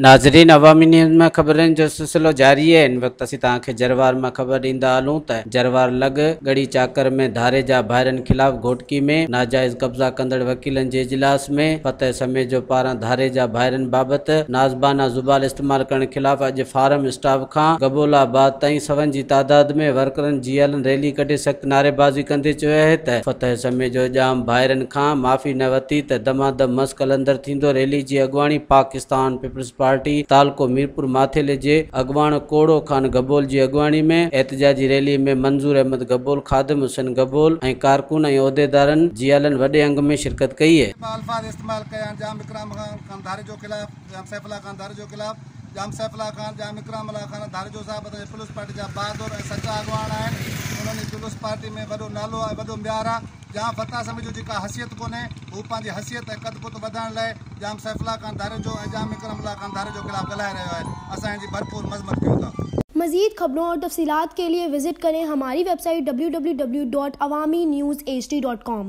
नाज़रीन, अवामी न्यूज़ में खबरन जो सिलसिलो जारी है। इन वक्त असीं तव्हांखे जरवार में खबर ॾींदा हलूं त जरवार लग गढ़ी चाकर में धारे जा भाइरनि खिलाफ़ घोटकी में नाजाइज़ कब्ज़ा कंदड़ वकीलनि जे इजलास में फतेह समेत जो पारां धारे जा भाइरनि बाबति नाज़बाना ज़ुबान इस्तेमाल करण खिलाफ़ अॼु फारम स्टाफ खां गबोलाबाद ताईं सवन जी तादाद में वर्करनि जीएल रैली कढी सख़्त नारेबाज़ी कंदे चयो आहे त फतेह समेत जो इल्ज़ाम भाइरनि खां माफ़ी न वरिती त दमादम मस्कल अंदर थींदो। रैली जी अॻुवाणी पाकिस्तान पीपल्स पार्टी तालको मीरपुर माथेले जे अगवान कोड़ो खान गबोल जी अगवानी में एहतजाजी रैली में मंजूर अहमद गबोल, खादिम हुसैन गबोल ऐं कारकुन ऐं उहदेदारनि जीएलन वॾे अंग में शिरकत कई है। जाम सैफुल्ला खान, जाम इकराम अल्लाह खान धारे जो साहब पीपल्स पार्टी जा बहादुर ऐं सचा अॻवान आहिनि। उन्हनि पीपल्स पार्टी में वॾो नालो आहे, वॾो म्यार आहे। जाम फतेह समेत जो जेका हैसियत कोन्हे, हू पंहिंजी हैसियत ऐं कद पुत वधाइण लाइ जाम सैफुल्ला खान धारे जो ऐं जाम इकराम अल्लाह खान धारे जो खिलाफ़ ॻाल्हाए रहियो आहे। असां हिनजी भरपूर मज़म्मत कयूं था। मज़ीद खबरों और तफसीलात के लिए विजिट करें हमारी वेबसाइट www.awamiNewsHD.com।